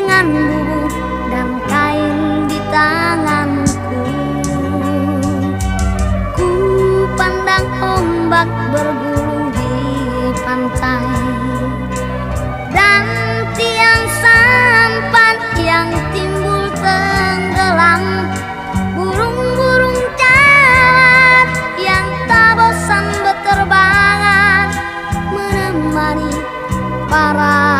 dengan bubur dan kain di tanganku. Ku pandang ombak bergulung di pantai dan tiang sampan yang timbul tenggelam. Burung-burung cawat yang tak bosan berterbangan menemani para